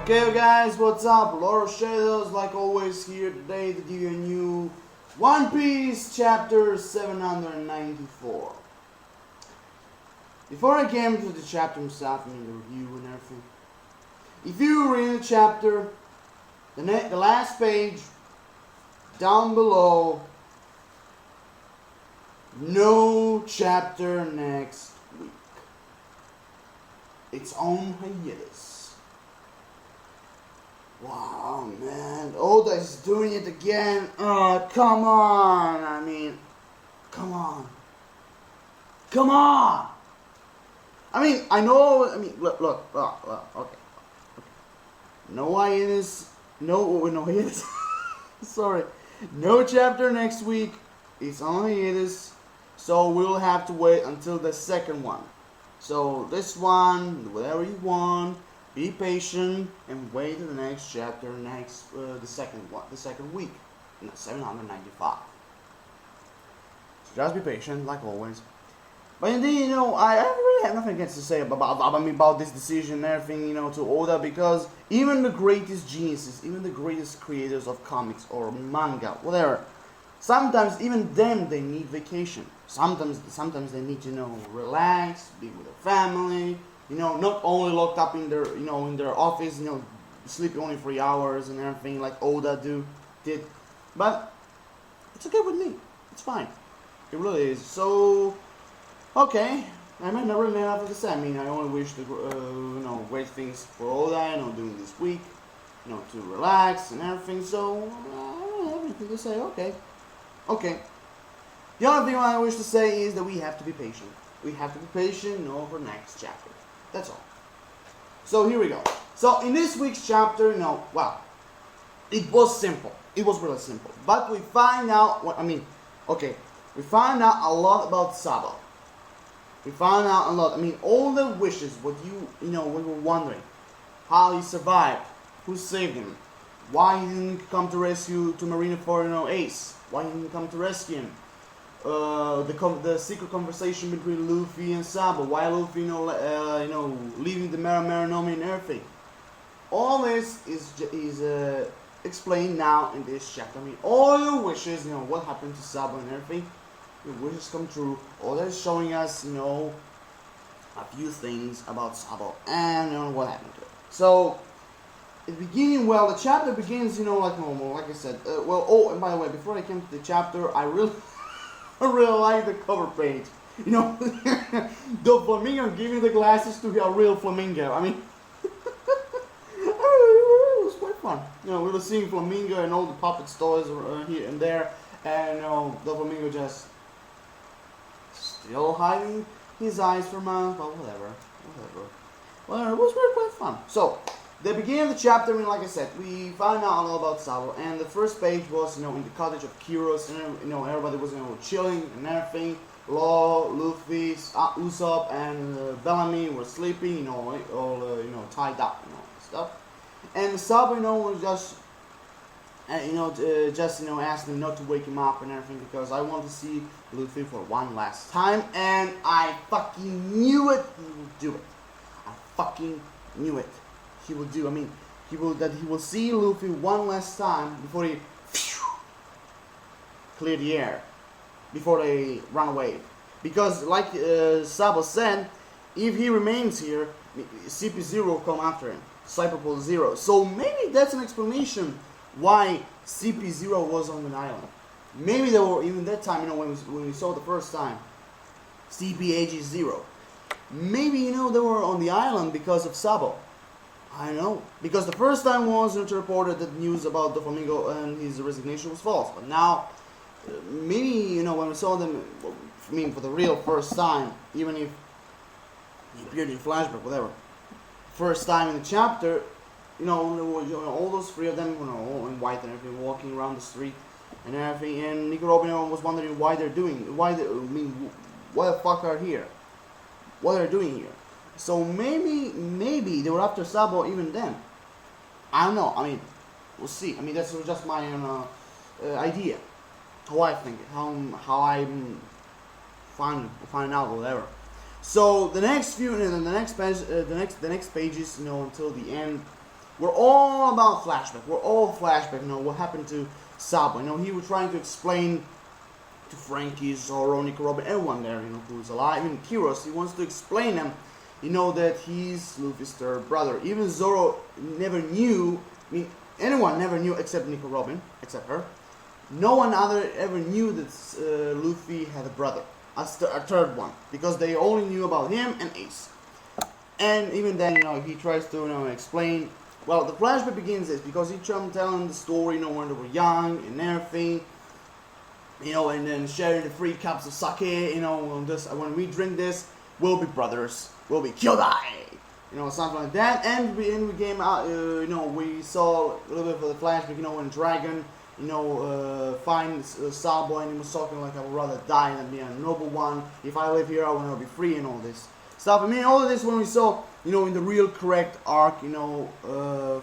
Okay guys, what's up? Lord of Shadows, like always, here today to give you a new One Piece chapter 794. Before I get into the chapter himself, the review and everything, if you read the chapter, the last page, down below, no chapter next week. It's on hiatus. Wow, man. Oda is doing it again. Come on. I mean, come on. Come on. I mean, I know. I mean, look. Okay. No hiatus. No hiatus. Sorry. No chapter next week. It's on hiatus. So we'll have to wait until the second one. So this one, whatever you want. Be patient and wait to the next chapter, the second week, 795. So just be patient, like always. But indeed, I really have nothing against to say about this decision and everything, to Oda, because even the greatest geniuses, even the greatest creators of comics or manga, whatever, sometimes even them they need vacation. Sometimes they need to relax, be with their family. Not only locked up in their, in their office, sleeping only 3 hours and everything like Oda did. But it's okay with me. It's fine. It really is. So, okay. I might not really have nothing to say. I mean, I only wish to, great things for Oda, doing this week, to relax and everything. So, I don't have anything to say. Okay. The only thing I wish to say is that we have to be patient. We have to be patient, for next chapter. That's all. So here we go. So in this week's chapter, it was simple. It was really simple. But we find out we find out a lot about Sabo. We found out a lot. All the wishes, what we were wondering. How he survived. Who saved him. Why he didn't come to rescue to Marineford, Ace. Why he didn't come to rescue him. The secret conversation between Luffy and Sabo, why Luffy, leaving the Maranomi and everything. All this is explained now in this chapter. All your wishes, what happened to Sabo and everything, your wishes come true. All that is showing us, a few things about Sabo and what happened to it. So, at the beginning, the chapter begins, like normal, like I said. And by the way, before I came to the chapter, I really like the cover page. The flamingo giving the glasses to a real flamingo. It was quite fun. We were seeing flamingo and all the puppet toys here and there, and the flamingo just still hiding his eyes from us. But whatever. Well, it was really quite fun. So, the beginning of the chapter, like I said, we found out a lot about Sabo, and the first page was, in the cottage of Kyros, and, everybody was, chilling and everything. Law, Luffy, Usopp, and Bellamy were sleeping, all tied up, and stuff. And Sabo, was just, asked him not to wake him up and everything, because I want to see Luffy for one last time, and I fucking knew it, he would do it. I fucking knew it. He will do. He will see Luffy one last time before he clear the air, before they run away. Because, like Sabo said, if he remains here, CP0 will come after him. Cyberpole 0. So maybe that's an explanation why CP0 was on an island. Maybe they were even that time. When we saw the first time, CP0. Maybe they were on the island because of Sabo. I know, because the first time was reported that news about the Flamingo and his resignation was false. But now, maybe, when we saw them, for the real first time, even if he appeared in flashback, whatever, first time in the chapter, all those three of them, all in white and everything, walking around the street and everything, and Nico Robin was wondering what the fuck are here? What are they doing here? So maybe they were after Sabo even then. I don't know. We'll see. That's just my idea. How I think it. How I find out whatever. So the next few, the next pages, until the end, We're all about flashback. We're all flashback. You know what happened to Sabo. You know he was trying to explain to Frankie, Zoro, Nico Robin, everyone there. You know who's alive. Even Kiros. He wants to explain them. You know that he's Luffy's third brother. Even Zoro never knew. I mean, anyone never knew except Nico Robin, except her. No one other ever knew that Luffy had a brother, a third one, because they only knew about him and Ace. And even then, you know, he tries to, you know, explain. Well, the flashback begins is because he's telling the story, you know, when they were young and everything, you know, and then sharing the 3 cups of sake, you know, when we drink this, we'll be brothers, we'll be Kyodai, you know, something like that. And we came out, you know, we saw a little bit of the flashback, you know, when Dragon, you know, finds Sabo and he was talking like, I would rather die than be a noble one. If I live here, I want to be free and all this stuff. I mean, all of this when we saw, you know, in the real correct arc, you know,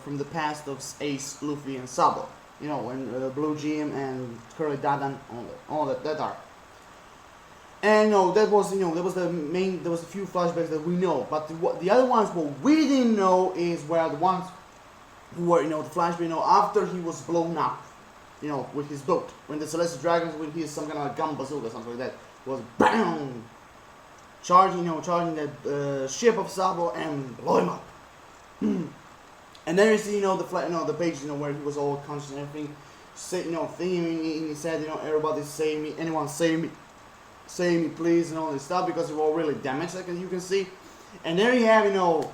from the past of Ace, Luffy, and Sabo. You know, when Blue Jim and Curly Dadan, all that arc. And you know, that was, you know, there was a few flashbacks that we know. But the other ones, what we didn't know is where the ones who were, you know, the flashback, you know, after he was blown up, you know, with his boat. When the Celestial Dragons, when he is some kind of gun bazooka or something like that, was BAM! Charging that ship of Sabo and blow him up. And then you see, you know, the page, you know, where he was all conscious and everything, you know, thinking, he said, you know, everybody save me, anyone save me, please, and all this stuff, because we were all really damaged, like you can see. And there you have, you know,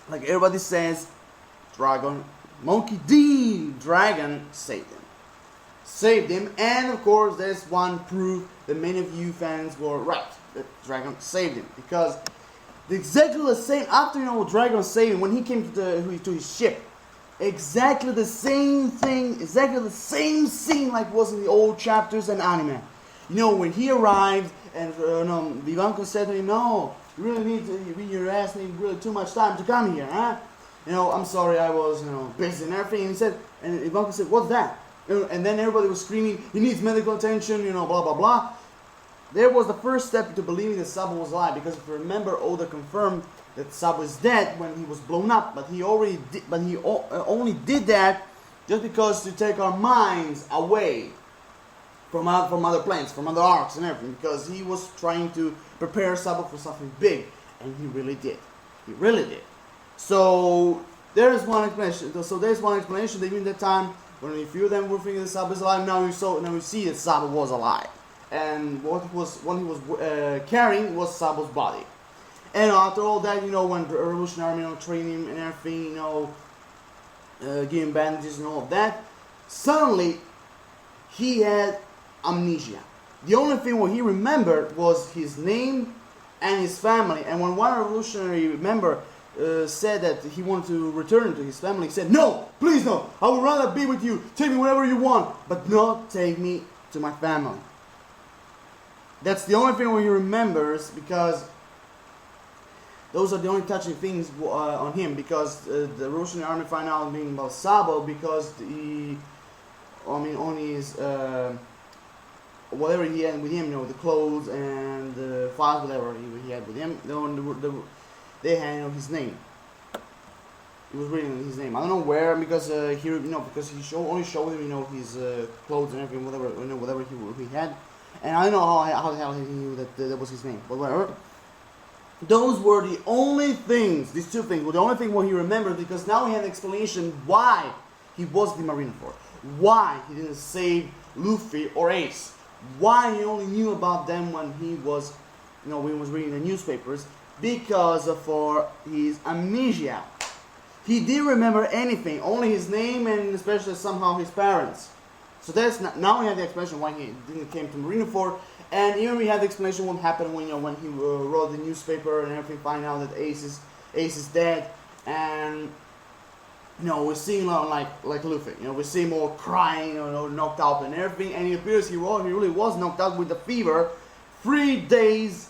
like everybody says, Dragon, Monkey D, Dragon saved him, and of course, there's one proof that many of you fans were right. That Dragon saved him, because exactly the same after, you know, Dragon saved him when he came to his ship, exactly the same thing, exactly the same scene like was in the old chapters and anime. You know, when he arrived and Vivanco said to him, "No, you really need to, your ass need really too much time to come here, huh? You know, I'm sorry, I was, you know, busy and everything." And he said, and Vivanco said, "What's that?" And then everybody was screaming, "He needs medical attention," you know, blah blah blah. There was the first step to believing that Sabo was alive, because if you remember, Oda confirmed that Sabo is dead when he was blown up, but he only did that just because to take our minds away from other planets, from other arcs and everything, because he was trying to prepare Sabo for something big, and he really did. He really did. So there is one explanation. So there's one explanation that even that time when a few of them were thinking that Sabo is alive, now we see that Sabo was alive. And what he was carrying was Sabo's body. And after all that, you know, when the Revolution Army, you know, trained him and everything, you know, gave him bandages and all of that, suddenly he had amnesia. The only thing what he remembered was his name and his family. And when one revolutionary member said that he wanted to return to his family, he said, "No, please no, I would rather be with you, take me wherever you want, but not take me to my family." That's the only thing he remembers, because those are the only touching things on him, because the Revolutionary Army find out being about Sabo, because on his whatever he had with him, you know, the clothes and the files, whatever he had with him, they had, you know, his name. He was reading his name. I don't know where, because because he only showed him, you know, his clothes and everything, whatever he had. And I don't know how the hell he knew that was his name, but whatever. Those were the only things, these two things, were the only thing what he remembered, because now he had an explanation why he was the Marineford, why he didn't save Luffy or Ace, why he only knew about them when he was, you know, when he was reading the newspapers, because of his amnesia. He didn't remember anything, only his name and especially somehow his parents. So that's now we have the explanation why he didn't came to Marineford, and even we have the explanation what happened when, you know, when he wrote the newspaper and everything, find out that Ace is dead, and you know, we're seeing like Luffy, you know, we see him all crying, you know, knocked out and everything, and it appears he really was knocked out with the fever. 3 days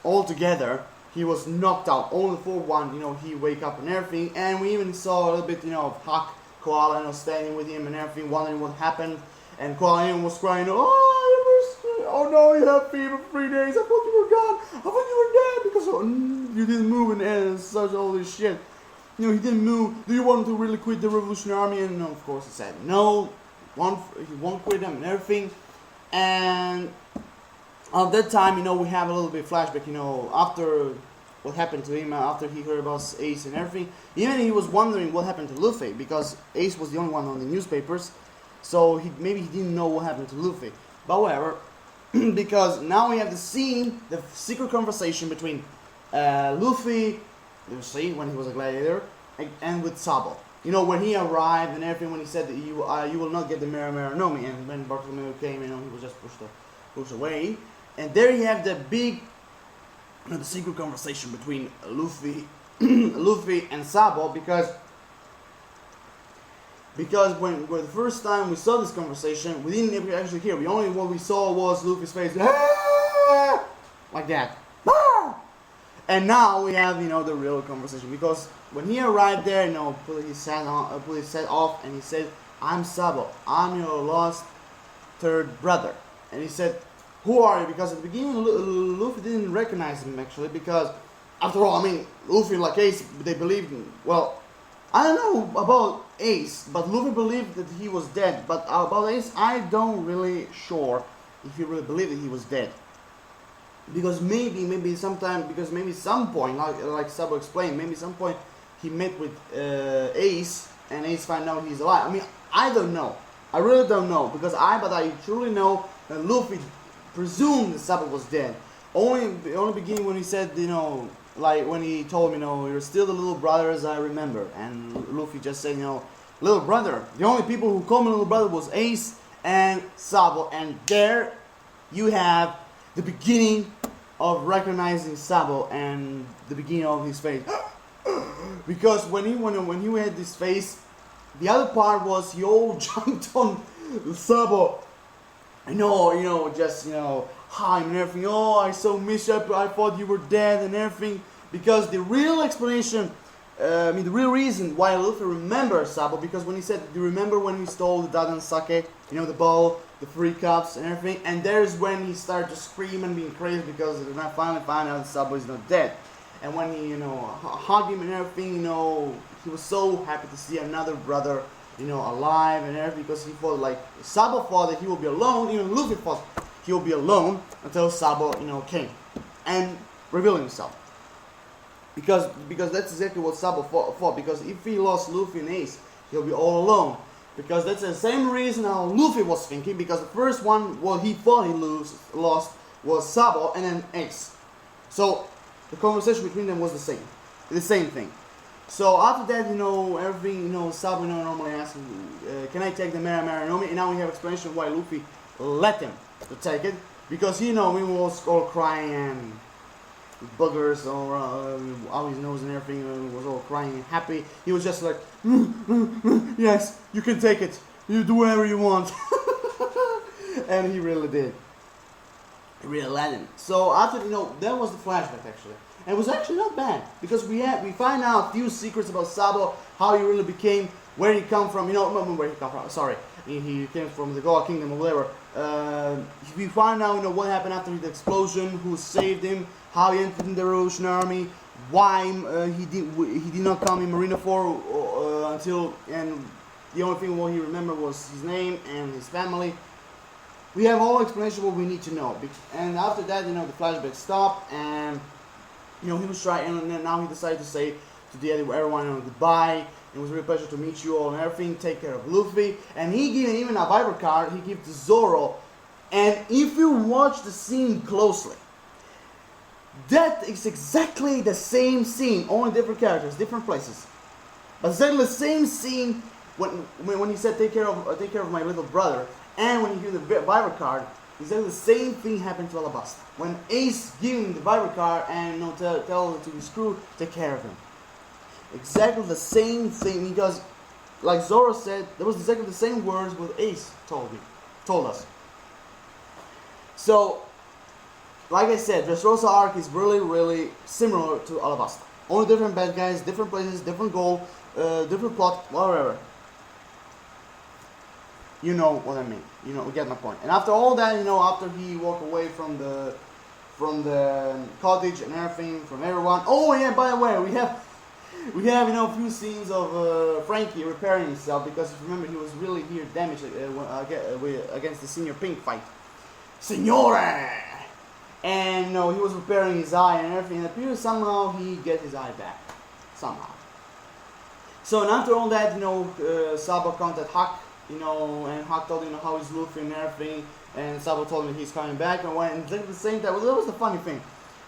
altogether he was knocked out, only for one, you know, he wake up and everything. And we even saw a little bit, you know, of Huck, Koala, you know, standing with him and everything, wondering what happened. And Koala even was crying, oh no, you have fever for 3 days, I thought you were gone, I thought you were dead, because you didn't move and such all this shit. he didn't move. Do you want to really quit the Revolutionary Army? And of course he said no, he won't quit them and everything. And at that time, we have a little bit of flashback, after what happened to him, after he heard about Ace and everything. Even he was wondering what happened to Luffy, because Ace was the only one on the newspapers, so maybe he didn't know what happened to Luffy. But whatever, because now we have the scene, the secret conversation between Luffy, you see, when he was a gladiator, and with Sabo. When he arrived and everything, when he said that you will not get the Mera no Me, and when Bartolomeo came, he was just pushed away. And there you have the big, the secret conversation between Luffy, Luffy and Sabo, because when the first time we saw this conversation, we didn't actually hear. What we saw was Luffy's face, like that. And now we have, the real conversation, because when he arrived there, put his head off, and he said, "I'm Sabo. I'm your lost third brother." And he said, "Who are you?" Because at the beginning, Luffy didn't recognize him, actually, because after all, Luffy, like Ace, they believed him. Well, I don't know about Ace, but Luffy believed that he was dead. But about Ace, I don't really sure if he really believed that he was dead. Because maybe some point, like Sabo explained, maybe some point he met with Ace, and Ace found out he's alive. I don't know. I really don't know, because I truly know that Luffy presumed that Sabo was dead. Only beginning when he said, like when he told me, "You're still the little brother as I remember," and Luffy just said, "Little brother." The only people who called me little brother was Ace and Sabo, and there you have the beginning of recognizing Sabo and the beginning of his face. Because when he had this face, the other part was he all jumped on Sabo. Hi and everything. "Oh, I so miss you. I thought you were dead," and everything. Because the real explanation, the real reason why Luffy remembers Sabo, because when he said, "Do you remember when we stole the Dadan Sake? The bowl, the 3 cups and everything?" And there's when he started to scream and being crazy, because I finally found out that Sabo is not dead. And when he, hugged him and everything, he was so happy to see another brother, alive and everything, because he thought, like, Sabo thought that he would be alone. Even Luffy thought he would be alone until Sabo, came and revealed himself. Because that's exactly what Sabo thought. Because if he lost Luffy and Ace, he'll be all alone. Because that's the same reason how Luffy was thinking. Because the first one, what he thought he lost was Sabo and then Ace. So the conversation between them was the same thing. So after that, everything, Sabo, normally asks him, "Can I take the Mera no Me?" And now we have explanation why Luffy let him to take it, because he was all crying and boogers all out his nose and everything, and was all crying and happy. He was just like, "Yes, you can take it. You do whatever you want." And he really did. He really let him. So after, that was the flashback, actually. And it was actually not bad, because we find out a few secrets about Sabo, how he really became, where he come from, where he come from, sorry, he came from the God Kingdom or whatever. We find out, what happened after the explosion, who saved him, how he entered in the Revolutionary Army, why he did not come in Marineford until, and the only thing what he remembered was his name and his family. We have all explanation what we need to know. And after that, the flashback stopped, and he was trying, and then now he decided to say to everyone, goodbye. It was a real pleasure to meet you all and everything. Take care of Luffy. And he gave even a Viber card. He gave to Zoro. And if you watch the scene closely, that is exactly the same scene, only different characters, different places. But exactly the same scene when he said take care of my little brother, and when he gave the Viber card, exactly the same thing happened to Alabasta. When Ace gave him the Viber card and tell to his crew, take care of him. Exactly the same thing, because like Zoro said, there was exactly the same words what Ace told us. So, like I said, Dressrosa arc is really, really similar to Alabasta. Only different bad guys, different places, different goal, different plot, whatever. You know what I mean. You get my point. And after all that, after he walked away from the cottage and everything, from everyone. Oh yeah, by the way, we have We have, a few scenes of Frankie repairing himself because if you remember, he was really here damaged against the Senior Pink fight. Signore! And he was repairing his eye and everything. It appears somehow he gets his eye back. Somehow. So and after all that, Sabo contacted Huck, and Huck told him how he's Luffy and everything. And Sabo told him he's coming back. And at the same time, that was the funny thing.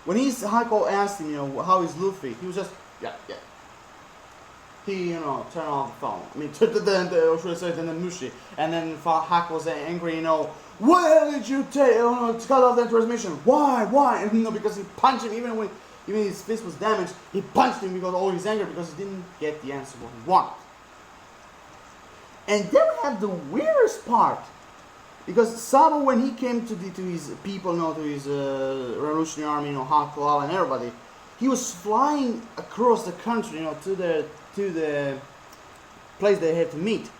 When Huck asked him, how is Luffy, he was just, yeah. He, turned off the phone. I mean, or should I say, the Mushi. And then Huck was angry, why the hell did you to cut off the transmission? Why? And because he punched him, even his fist was damaged, he punched him because all his anger, because he didn't get the answer what he wanted. And then we have the weirdest part. Because Sabo, when he came to his people, to his revolutionary army, Huck, Lala, and everybody, he was flying across the country, to the place they had to meet,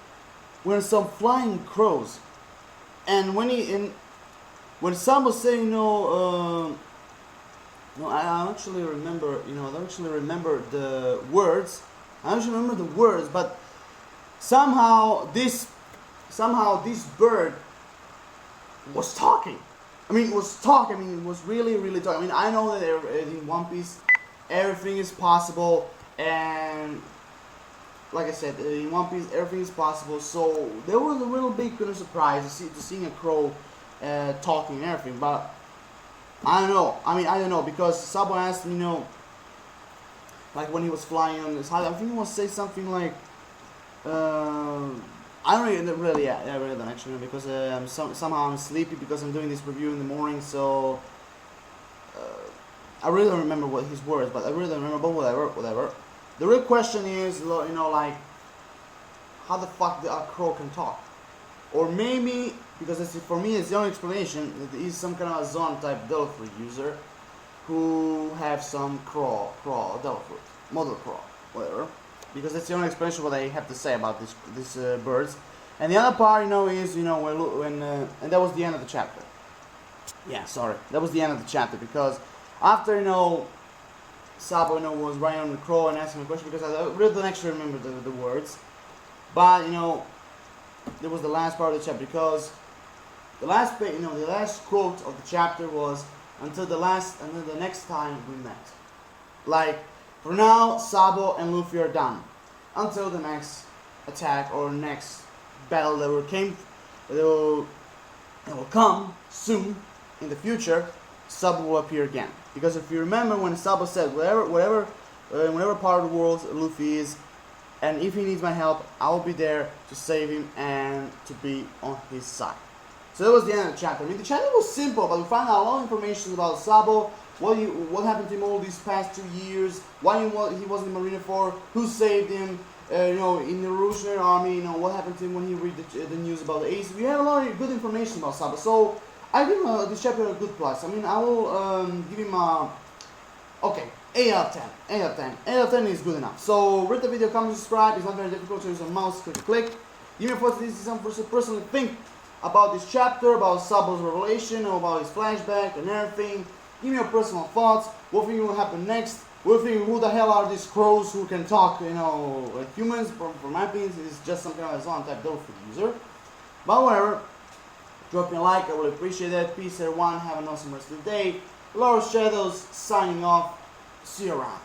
with some flying crows. And when Sabo said, I actually remember, I don't actually remember the words. But somehow this bird was talking. It was really, really talking. I know that in One Piece, everything is possible, and like I said, in One Piece, everything is possible. So there was a little bit kind of surprise to seeing a crow talking and everything. But I don't know. I don't know, because Sabo asked me, like when he was flying on his head, I think he was say something like, I don't really don't actually, because somehow I'm sleepy because I'm doing this review in the morning, so I really don't remember what his words, but I really don't remember, but whatever. The real question is, like, how the fuck the crow can talk? Or maybe, because for me it's the only explanation, that he's some kind of a Zon type Delphi user who have some crawl, Delphi, model crawl, whatever. Because that's the only explanation what I have to say about these birds. And the other part, is, when and that was the end of the chapter. Yeah, sorry, that was the end of the chapter, because after, Sabo, was riding on the crow and asking a question, because I really don't actually remember the words. But, there was the last part of the chapter, because the last page, the last quote of the chapter was, until the next time we met. Like, for now, Sabo and Luffy are done. Until the next attack or next battle that will come soon in the future, Sabo will appear again. Because if you remember when Sabo said, whatever part of the world Luffy is, and if he needs my help, I will be there to save him and to be on his side. So that was the end of the chapter. The chapter was simple, but we found out a lot of information about Sabo, what happened to him all these past 2 years, why he was in Marineford, who saved him, in the Revolutionary Army, what happened to him when he read the news about the Ace. We have a lot of good information about Sabo, so I give this chapter a good plus. I will give him a, 8 out of 10. 8 out of 10. 8 out of 10 is good enough. So rate the video, comment, subscribe. It's not very difficult to use a mouse, click. Give me a thoughts. This is something to personally think about this chapter, about Sabo's revelation, or about his flashback and everything. Give me your personal thoughts. What do you think will happen next? What do you think, who the hell are these crows who can talk, like humans? For my opinion, it's just some kind of Zon type Dolphin user. But whatever. Drop me a like, I would appreciate that. Peace everyone, have an awesome rest of the day. Lord Shadows signing off. See you around.